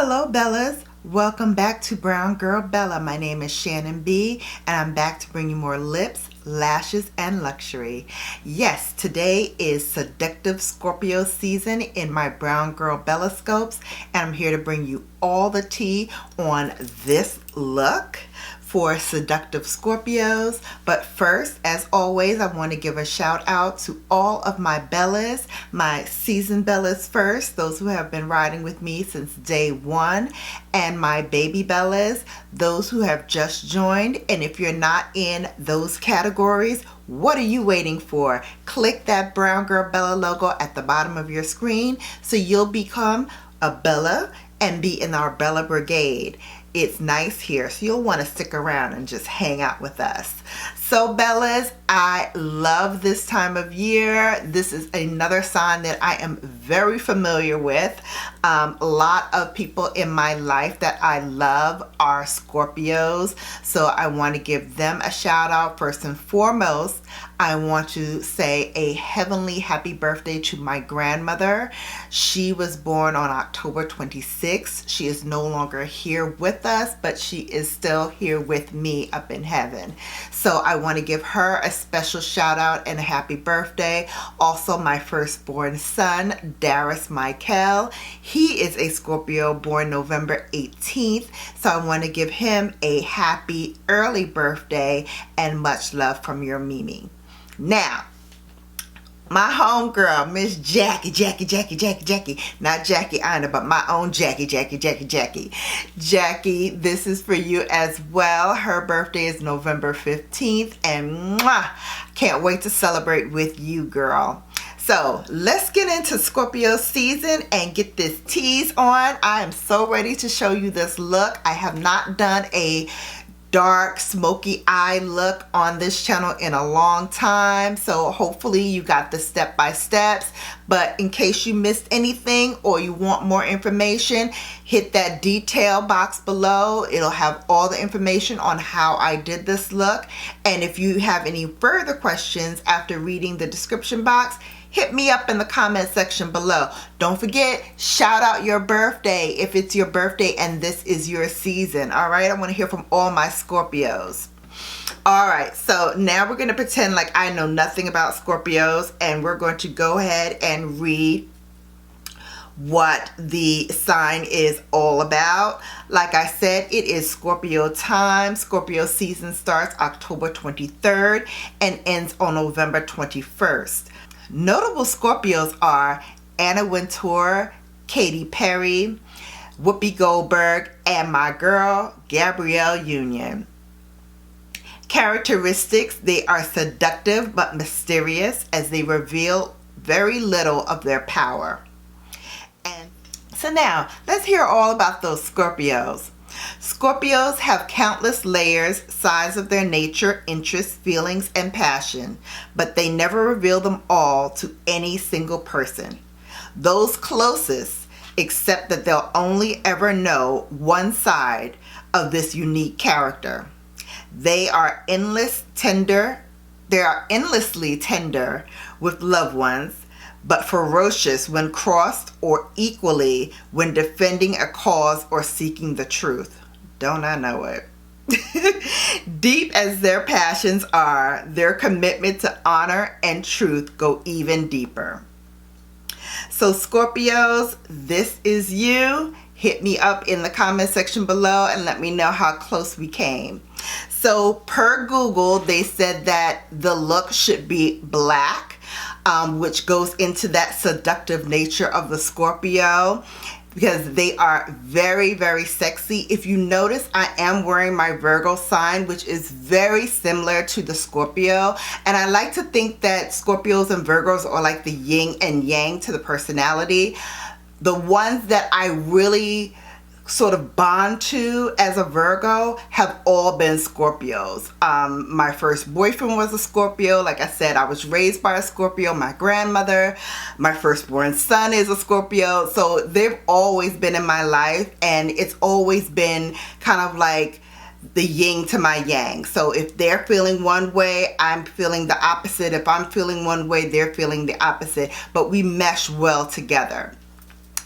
Hello Bellas, welcome back to Brown Girl Bella. My name is Shannon B and I'm back to bring you more lips, lashes, and luxury. Yes, today is Seductive Scorpio season in my Brown Girl Bella scopes, and I'm here to bring you all the tea on this look for Seductive Scorpios. But first, as always, I want to give a shout out to all of my Bellas, my seasoned Bellas first, those who have been riding with me since day one, and my baby Bellas, those who have just joined. And if you're not in those categories, what are you waiting for? Click that Brown Girl Bella logo at the bottom of your screen so you'll become a Bella and be in our Bella Brigade. It's nice here, so you'll want to stick around and just hang out with us. So Bellas, I love this time of year. This is another sign that I am very familiar with. A lot of people in my life that I love are Scorpios, so I want to give them a shout out. First and foremost, I want to say a heavenly happy birthday to my grandmother. She was born on October 26th. She is no longer here with us, but she is still here with me up in heaven. So I want to give her a special shout out and a happy birthday. Also, my firstborn son, Darius Michael, he is a Scorpio born November 18th. So I want to give him a happy early birthday and much love from your Mimi. Now, my homegirl, Miss Jackie, not Jackie Ina, but my own Jackie. Jackie, this is for you as well. Her birthday is November 15th, and can't wait to celebrate with you, girl. So let's get into Scorpio season and get this tease on. I am so ready to show you this look. I have not done a dark smoky eye look on this channel in a long time, so hopefully you got the step-by-steps. But in case you missed anything or you want more information, hit that detail box below. It'll have all the information on how I did this look. And if you have any further questions after reading the description box, hit me up in the comment section below. Don't forget, shout out your birthday if it's your birthday and this is your season. All right, I want to hear from all my Scorpios. All right, so now we're going to pretend like I know nothing about Scorpios, and we're going to go ahead and read what the sign is all about. Like I said, it is Scorpio time. Scorpio season starts October 23rd and ends on November 21st. Notable Scorpios are Anna Wintour, Katy Perry, Whoopi Goldberg, and my girl, Gabrielle Union. Characteristics: they are seductive but mysterious as they reveal very little of their power. And so now, let's hear all about those Scorpios. Scorpios have countless layers, sides of their nature, interests, feelings, and passion, but they never reveal them all to any single person. Those closest accept that they'll only ever know one side of this unique character. They are endlessly tender with loved ones, but ferocious when crossed, or equally when defending a cause or seeking the truth. Don't I know it? Deep as their passions are, their commitment to honor and truth go even deeper. So Scorpios, this is you. Hit me up in the comment section below and let me know how close we came. So per Google, they said that the look should be black, which goes into that seductive nature of the Scorpio, because they are very, very sexy. If you notice, I am wearing my Virgo sign, which is very similar to the Scorpio. And I like to think that Scorpios and Virgos are like the yin and yang to the personality. The ones that I really sort of bond to as a Virgo have all been Scorpios. My first boyfriend was a Scorpio. Like I said, I was raised by a Scorpio. My grandmother, my firstborn son is a Scorpio. So they've always been in my life, and it's always been kind of like the yin to my yang. So if they're feeling one way, I'm feeling the opposite. If I'm feeling one way, they're feeling the opposite. But we mesh well together.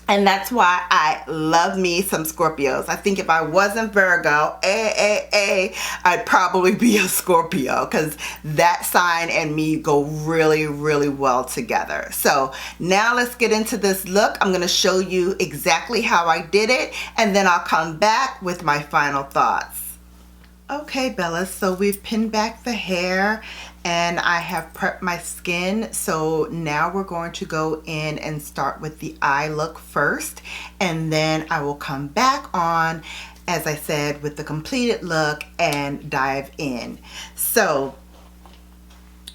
And that's why I love me some Scorpios. I think if I wasn't Virgo, I'd probably be a Scorpio, because that sign and me go really, really well together. So now let's get into this look. I'm going to show you exactly how I did it, and then I'll come back with my final thoughts. Okay, Bella, so we've pinned back the hair and I have prepped my skin. So now we're going to go in and start with the eye look first, and then I will come back on, as I said, with the completed look and dive in. So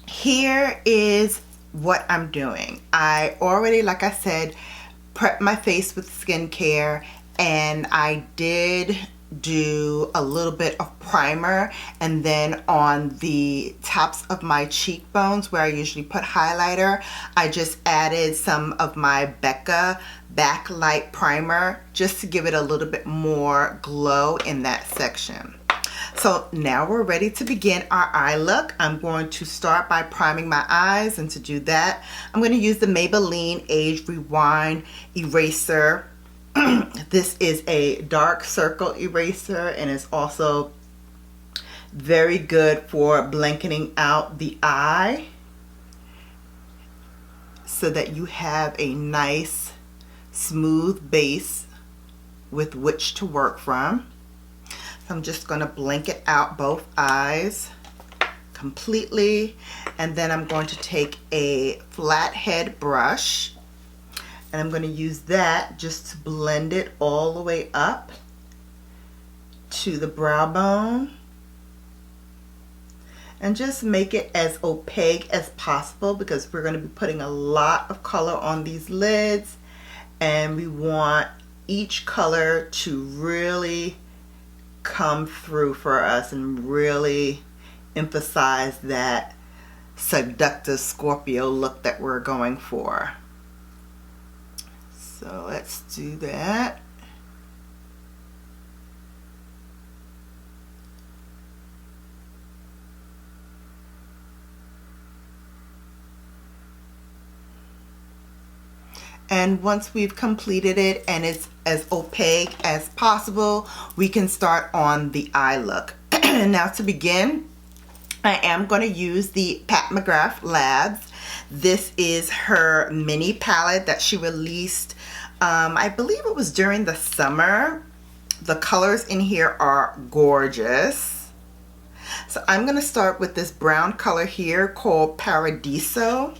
here is what I'm doing. I already, like I said, prepped my face with skincare, and I did do a little bit of primer, and then on the tops of my cheekbones where I usually put highlighter, I just added some of my Becca Backlight Primer just to give it a little bit more glow in that section. So now we're ready to begin our eye look. I'm going to start by priming my eyes, and to do that, I'm going to use the Maybelline Age Rewind Eraser. This is a dark circle eraser, and it's also very good for blanketing out the eye so that you have a nice smooth base with which to work from. So I'm just going to blanket out both eyes completely, and then I'm going to take a flathead brush, and I'm going to use that just to blend it all the way up to the brow bone, and just make it as opaque as possible, because we're going to be putting a lot of color on these lids, and we want each color to really come through for us and really emphasize that seductive Scorpio look that we're going for. So let's do that. And once we've completed it and it's as opaque as possible, we can start on the eye look. Now to begin, I am going to use the Pat McGrath Labs. This is her mini palette that she released, I believe it was during the summer. The colors in here are gorgeous. So I'm going to start with this brown color here called Paradiso.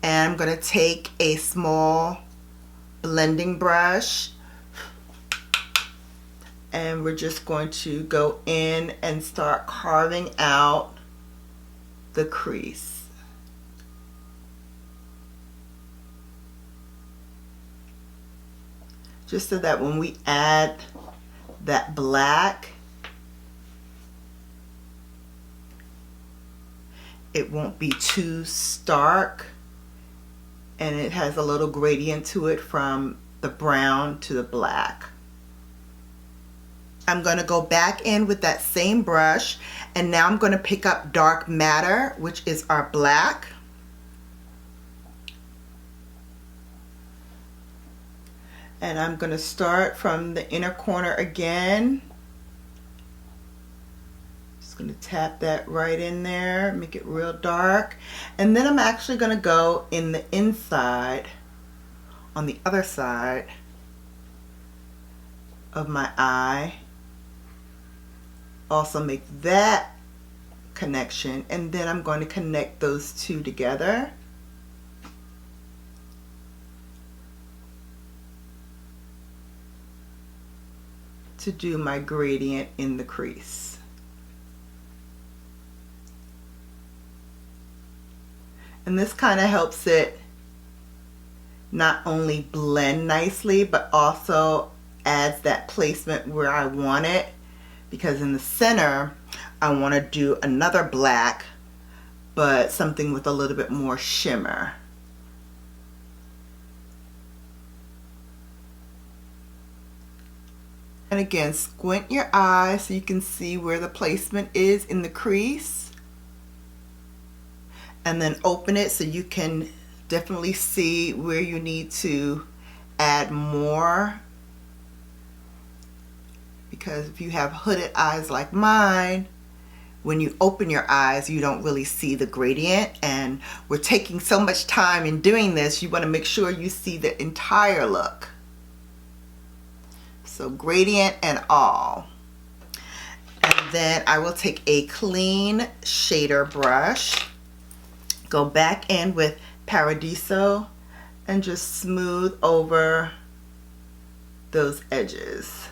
And I'm going to take a small blending brush, and we're just going to go in and start carving out the crease. Just so that when we add that black, it won't be too stark, and it has a little gradient to it from the brown to the black. I'm going to go back in with that same brush, and now I'm going to pick up Dark Matter, which is our black. And I'm going to start from the inner corner again. Just going to tap that right in there, make it real dark. And then I'm actually going to go in the inside, on the other side of my eye. Also make that connection, and then I'm going to connect those two together. To do my gradient in the crease. And this kind of helps it not only blend nicely, but also adds that placement where I want it, because in the center I want to do another black, but something with a little bit more shimmer. And again, squint your eye so you can see where the placement is in the crease, and then open it so you can definitely see where you need to add more, because if you have hooded eyes like mine, when you open your eyes, you don't really see the gradient, and we're taking so much time in doing this, you want to make sure you see the entire look. So gradient and all. And then I will take a clean shader brush, go back in with Paradiso, and just smooth over those edges.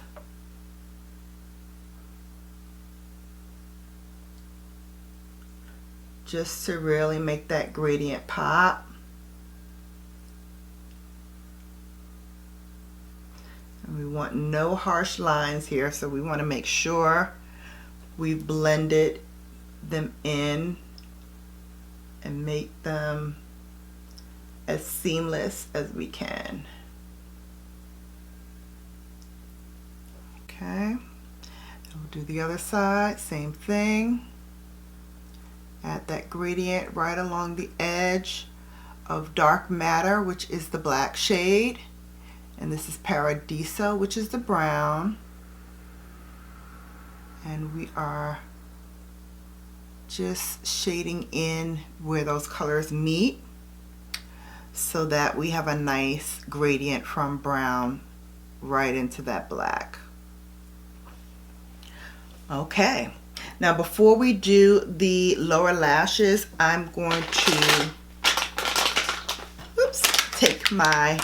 Just to really make that gradient pop. And we want no harsh lines here, so we want to make sure we've blended them in and make them as seamless as we can. Okay, we'll do the other side, same thing. Add that gradient right along the edge of Dark Matter, which is the black shade, and this is Paradiso, which is the brown. And we are just shading in where those colors meet so that we have a nice gradient from brown right into that black. Okay, now before we do the lower lashes, I'm going to take my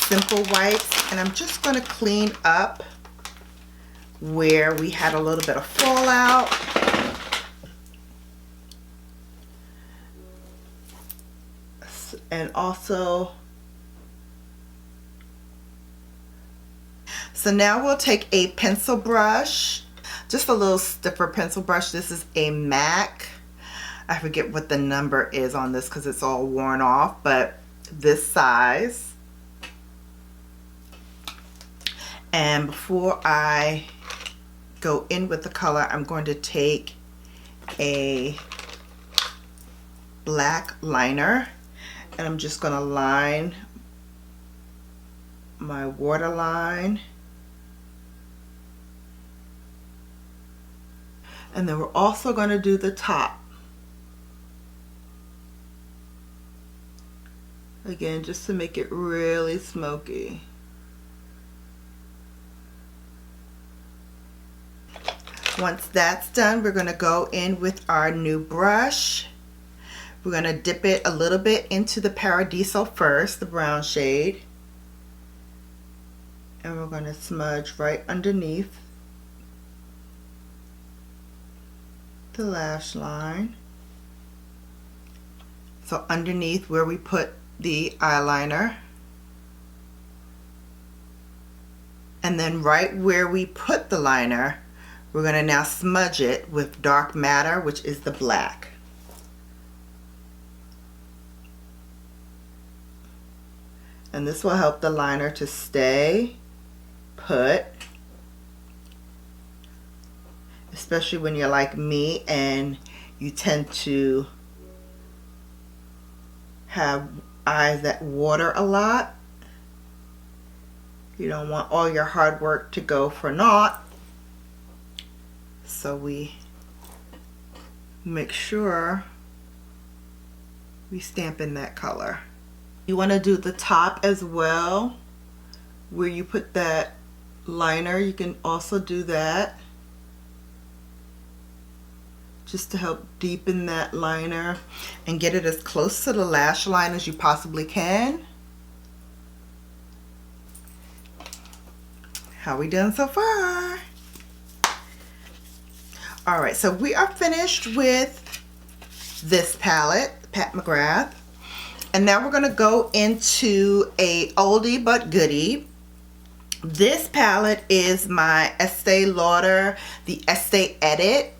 Simple Wipes, and I'm just going to clean up where we had a little bit of fallout. And also, so now we'll take a pencil brush, just a little stiffer pencil brush. This is a MAC. I forget what the number is on this because it's all worn off, but this size. And before I go in with the color, I'm going to take a black liner, and I'm just going to line my waterline. And then we're also going to do the top. Again, just to make it really smoky. Once that's done, we're going to go in with our new brush. We're going to dip it a little bit into the Paradiso first, the brown shade. And we're going to smudge right underneath the lash line. So underneath where we put the eyeliner. And then right where we put the liner, we're going to now smudge it with Dark Matter, which is the black. And this will help the liner to stay put, especially when you're like me and you tend to have eyes that water a lot. You don't want all your hard work to go for naught. So we make sure we stamp in that color. You want to do the top as well, where you put that liner. You can also do that just to help deepen that liner and get it as close to the lash line as you possibly can. How we doing so far? All right, so we are finished with this palette, Pat McGrath. And now we're gonna go into a oldie but goodie. This palette is my Estee Lauder, the Estee Edit.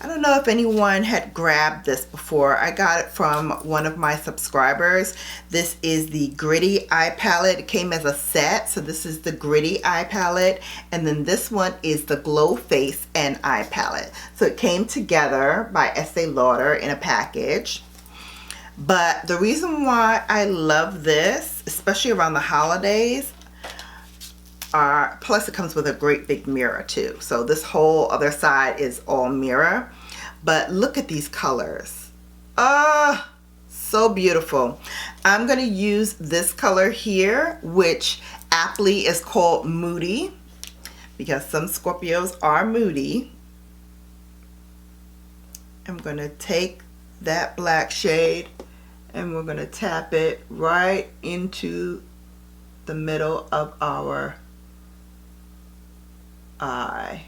I don't know if anyone had grabbed this before. I got it from one of my subscribers. This is the Gritty Eye Palette. It came as a set, so this is the Gritty Eye Palette. And then this one is the Glow Face and Eye Palette. So it came together by Estee Lauder in a package. But the reason why I love this, especially around the holidays, are, plus it comes with a great big mirror too. So this whole other side is all mirror. But look at these colors. Ah, so beautiful. I'm going to use this color here, which aptly is called Moody, because some Scorpios are moody. I'm going to take that black shade and we're going to tap it right into the middle of our eye.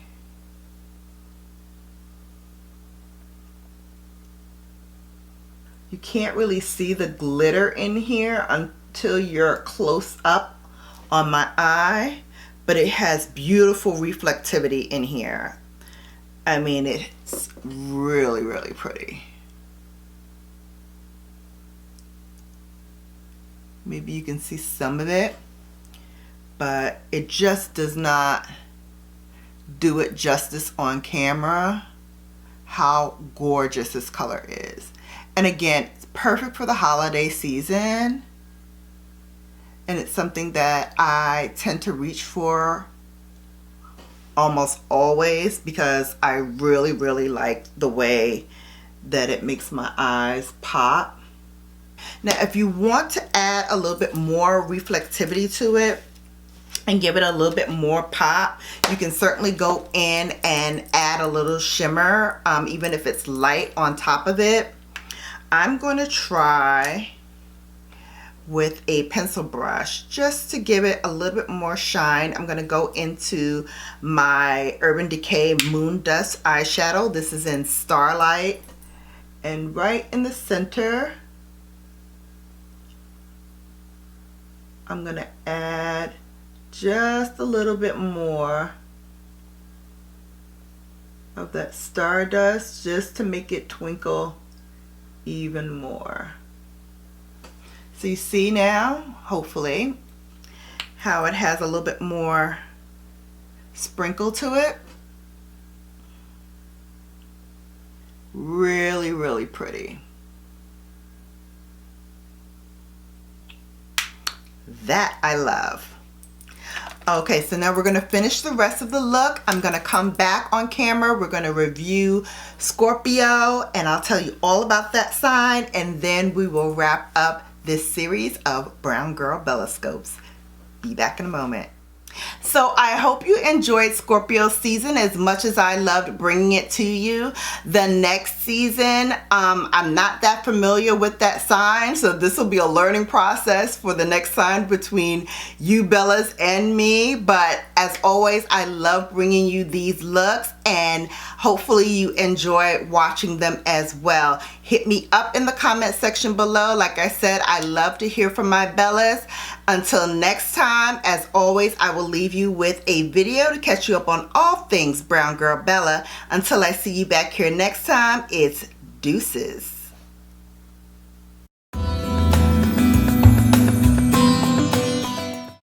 You can't really see the glitter in here until you're close up on my eye, but it has beautiful reflectivity in here. I mean, it's really, really pretty. Maybe you can see some of it, but it just does not do it justice on camera how gorgeous this color is. And again, it's perfect for the holiday season, and it's something that I tend to reach for almost always because I really, really like the way that it makes my eyes pop. Now, if you want to add a little bit more reflectivity to it and give it a little bit more pop, you can certainly go in and add a little shimmer, even if it's light on top of it. I'm going to try with a pencil brush just to give it a little bit more shine. I'm going to go into my Urban Decay Moon Dust eyeshadow. This is in Starlight, and right in the center I'm going to add just a little bit more of that Stardust just to make it twinkle even more. So you see now, hopefully, how it has a little bit more sprinkle to it. Really, really pretty. That I love. Okay, so now we're going to finish the rest of the look. I'm going to come back on camera. We're going to review Scorpio, and I'll tell you all about that sign, and then we will wrap up this series of Brown Girl Bella Scopes. Be back in a moment. So I hope you enjoyed Scorpio season as much as I loved bringing it to you. The next season, I'm not that familiar with that sign, so this will be a learning process for the next sign between you Bellas and me. But as always, I love bringing you these looks, and hopefully you enjoy watching them as well. Hit me up in the comment section below. Like I said, I love to hear from my Bellas. Until next time, as always, I will leave you with a video to catch you up on all things Brown Girl Bella. Until I see you back here next time, it's deuces.